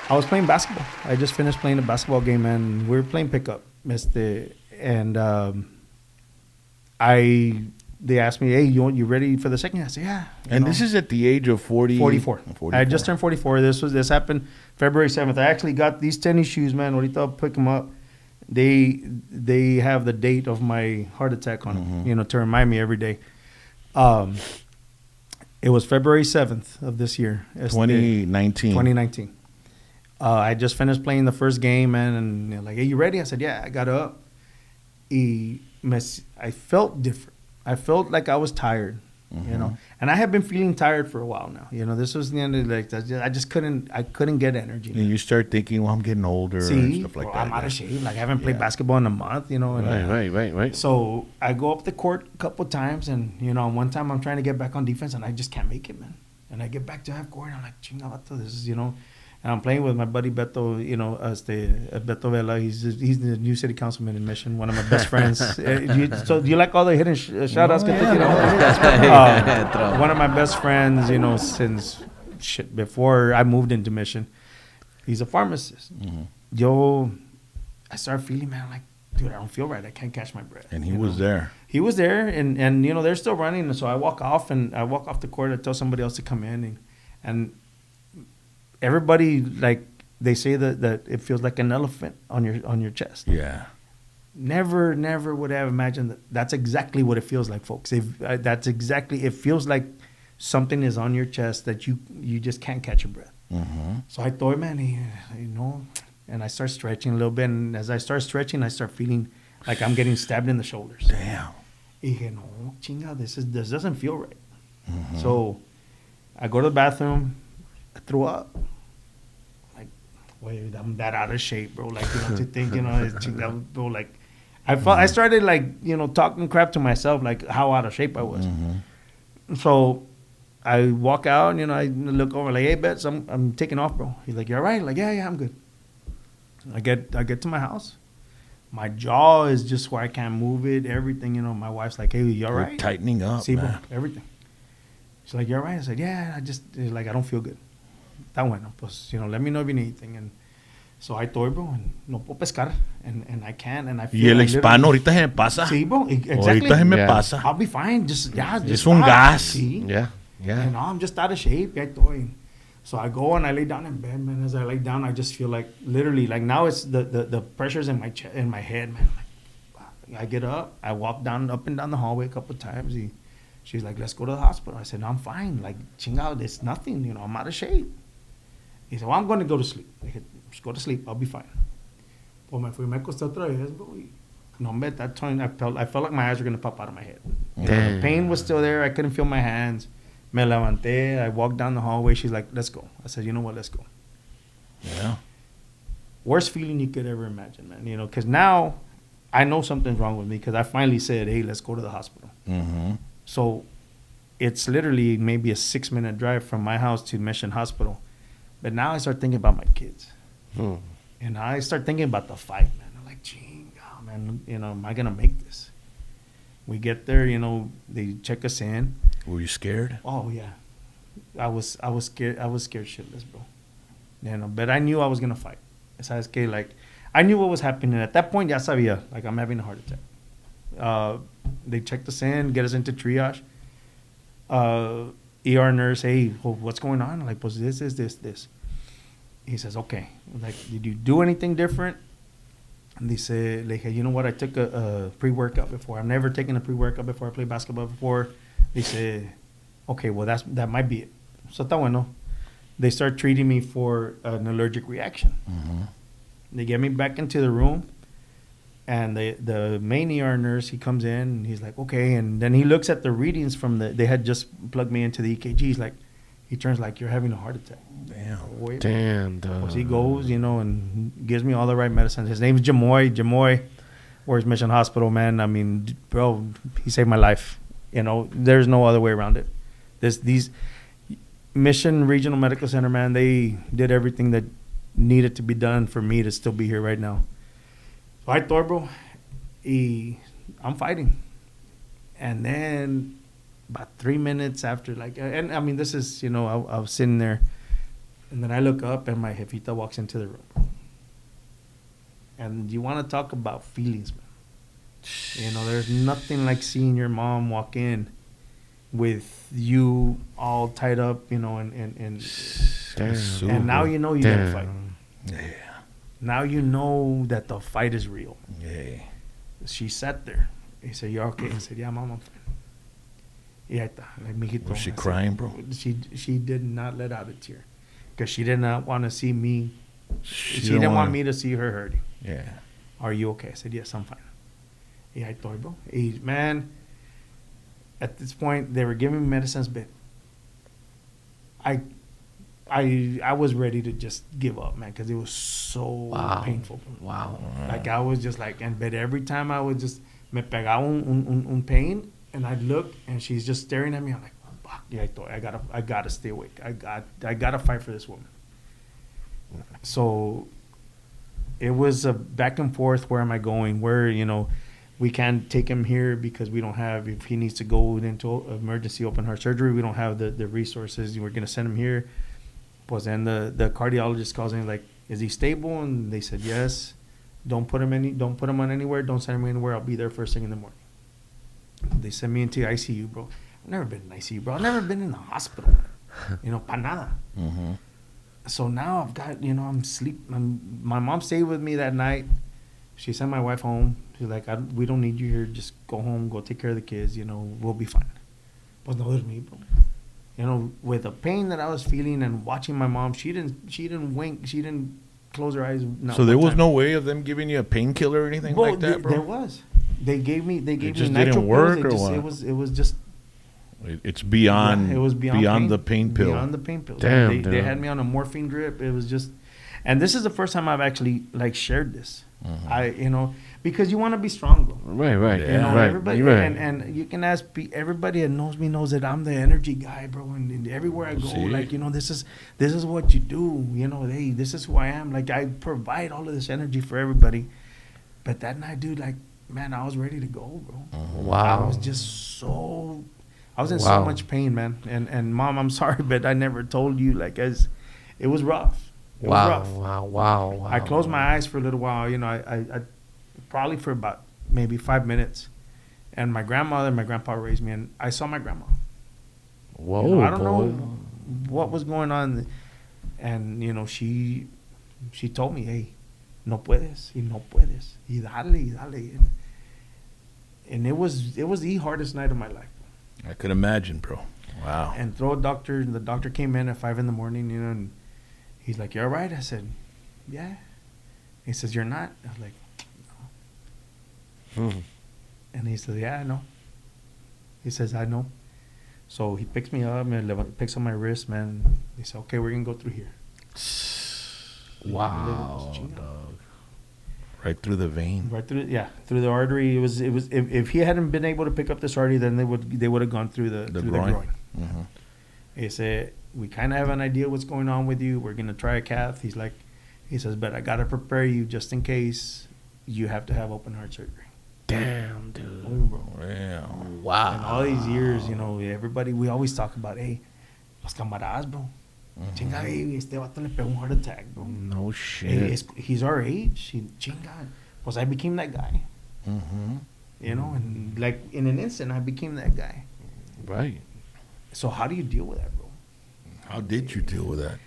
I was playing basketball. I just finished playing a basketball game, and we were playing pickup. And I they asked me, "Hey, you ready for the second?" I said, "Yeah." And this is at the age of 44. I just turned 44. This happened February 7th. I actually got these tennis shoes, man. Ahorita I'll pick them up. They have the date of my heart attack on them, to remind me every day. It was February 7th of this year. 2019. 2019. I just finished playing the first game, man, and they're like, "Hey, you ready?" I said, "Yeah." I got up. I felt different. I felt like I was tired, and I have been feeling tired for a while now. This was the end of I couldn't get energy. And you start thinking, well, I'm getting older and stuff like that. I'm out of shape. Like I haven't played basketball in a month, Right. So I go up the court a couple times, and one time I'm trying to get back on defense, and I just can't make it, man. And I get back to half court, and I'm like, "Chingavato, this is." And I'm playing with my buddy Beto, Beto Vela. He's the new city councilman in Mission, one of my best friends. So do you like all the hidden shout-outs? One of my best friends, since before I moved into Mission. He's a pharmacist. I started feeling, man, like, dude, I don't feel right. I can't catch my breath. And he was there. He was there, and they're still running. So I walk off the court. I tell somebody else to come in, and everybody, like, they say that it feels like an elephant on your chest. Yeah. Never would I have imagined that. That's exactly what it feels like, folks. It feels like something is on your chest that you just can't catch your breath. So I thought, man, and I start stretching a little bit. And as I start stretching, I start feeling like I'm getting stabbed in the shoulders. Damn. No, chinga, this doesn't feel right. So I go to the bathroom. I threw up. Like, wait, I'm that out of shape, bro. Like, to think, bro, like, I started, like, talking crap to myself, like, how out of shape I was. So I walk out, I look over, like, "Hey, Betts, I'm taking off, bro." He's like, "You all right?" Like, yeah, I'm good. I get to my house. My jaw is just where I can't move it, everything, my wife's like, "Hey, you all right?" You're tightening up, See, man. bro, everything. She's like, "You all right?" I said, "Yeah, I don't feel good." Está bueno, pues, let me know if you need anything. And so I told, bro, and no puedo pescar, and I can't, and I feel. Y el hispano ahorita se me pasa. Sí, bro, exactly. Ahorita se me pasa. I'll be fine. Just Es un gas. Sí. Yeah. And I'm just out of shape. I told. So I go and I lay down in bed, man. As I lay down, I just feel like, literally, like, now it's the pressures in my in my head, man. Like, I get up, I walk up and down the hallway a couple of times. She's like, "Let's go to the hospital." I said, "No, I'm fine. Like, chingado, it's nothing. I'm out of shape." He said, "Well, I'm going to go to sleep." I said, "Just go to sleep. I'll be fine." Pues me acosté otra vez, bro. No, at that time, I felt like my eyes were going to pop out of my head. The pain was still there. I couldn't feel my hands. Me levanté. I walked down the hallway. She's like, "Let's go." I said, "You know what? Let's go." Yeah. Worst feeling you could ever imagine, man. Because now I know something's wrong with me because I finally said, "Hey, let's go to the hospital." So it's literally maybe a 6-minute drive from my house to Mission Hospital. But now I start thinking about my kids. And I start thinking about the fight, man. I'm like, man, am I going to make this? We get there, they check us in. Were you scared? Oh, yeah. I was scared. I was scared shitless, bro. But I knew I was going to fight. ¿Sabes qué? Like, I knew what was happening. At that point, ya sabía, like, I'm having a heart attack. They checked us in, get us into triage. ER nurse, "Hey, what's going on?" I'm like, "Pues this. He says, "Okay." I'm like, "Did you do anything different?" And they say, like, "You know what? I took a pre-workout before. I've never taken a pre-workout before. I played basketball before." They say, "Okay, well, that might be it." So está bueno. They start treating me for an allergic reaction. They get me back into the room. And the main ER nurse, he comes in, and he's like, "Okay." And then he looks at the readings they had just plugged me into the EKG. He's like, he turns like, "You're having a heart attack." Damn. Damn, So he goes, and gives me all the right medicine. His name's Jamoy. Where's Mission Hospital, man? I mean, bro, he saved my life. There's no other way around it. These Mission Regional Medical Center, man, they did everything that needed to be done for me to still be here right now. So I thought, bro, I'm fighting. And then about 3 minutes after, like, and I mean, this is, I was sitting there And then I look up and my jefita walks into the room. And you want to talk about feelings, man. You know, there's nothing like seeing your mom walk in with you all tied up, you know, and now you know you gotta fight. Yeah. Now you know that the fight is real. Yeah. She sat there. He said, "You okay?" I said, "Yeah, mom, I'm fine." Y ahí está, like, mijito. Was she I said, crying, bro? She did not let out a tear because she did not want to see me. She don't didn't want wanna- me to see her hurting. Yeah. Are you okay? I said, "Yes, I'm fine." Yeah, I thought, bro. Man, at this point, they were giving me medicines, but I was ready to just give up, man, because it was so painful. Wow. Like, I was just like, but every time I would just, me pegaba un pain, and I'd look, and she's just staring at me. I'm like, fuck, yeah, I thought, I gotta stay awake. I gotta fight for this woman. So it was a back and forth. Where am I going? Where, you know, we can't take him here because we don't have, if he needs to go into emergency open heart surgery, we don't have the resources. We're going to send him here. Pues then the cardiologist calls in, like, is he stable? And they said, yes. Don't put him on anywhere. Don't send him anywhere. I'll be there first thing in the morning. They sent me into ICU, bro. I've never been in ICU, bro. I've never been in the hospital, man. You know, pa nada. Mm-hmm. So now I've got, you know, my mom stayed with me that night. She sent my wife home. She's like, we don't need you here. Just go home, go take care of the kids. You know, we'll be fine. Pues no dormí, bro. You know, with the pain that I was feeling and watching my mom, she didn't wink. She didn't close her eyes. So there was no way of them giving you a painkiller or anything like that, bro? There was. They gave me just nitro didn't work, pills. or what? It was just. It's beyond. Yeah, it was beyond the pain pill. Beyond the pain pill. Damn, they had me on a morphine drip. It was just, and this is the first time I've actually, like, shared this. Mm-hmm. You know, because you want to be strong, bro. Right. Yeah. You know, Right. everybody, Right. and you can ask everybody that knows me knows that I'm the energy guy, bro. And everywhere I go, See? like, you know, this is what you do. You know, hey, this is who I am. Like, I provide all of this energy for everybody. But that night, dude, like, man, I was ready to go, bro. Wow. I was just so, I was in Wow. so much pain, man. And mom, I'm sorry, but I never told you. Like, as it was rough. It was rough. Wow. I closed my eyes for a little while. You know, I probably for about maybe 5 minutes. And my grandmother and my grandpa raised me, and I saw my grandma. Whoa, You know, I don't boy. know what was going on. And, you know, she told me, hey, no puedes, y no puedes, y dale. And it was the hardest night of my life. I could imagine, bro. Wow. And the doctor came in at 5 a.m, you know, and he's like, "You all right?" I said, "Yeah." He says, "You're not?" I was like, "No." And he says, "Yeah, I know." He says, "I know." So he picks me up and picks on my wrist, man. He said, "Okay, we're gonna go through here." Wow, Chinga. dog. Right through the vein. Right through, through the artery. It was. If he hadn't been able to pick up this artery, then they would have gone through the groin. Mm-hmm. He said, "We kind of have an idea what's going on with you. We're gonna try a cath." He says, "But I gotta prepare you just in case you have to have open heart surgery." Damn, dude. Oh, bro. Yeah. Wow. And all these years, you know, everybody, we always talk about, hey, los camaradas, bro. Chinga, hey, este vato le pegó un heart attack, bro. No Hey, shit. he's our age. Chinga. Pues I became that guy. Mm-hmm. You know, and like in an instant, I became that guy. Right. So how do you deal with that, bro? How did you deal with that?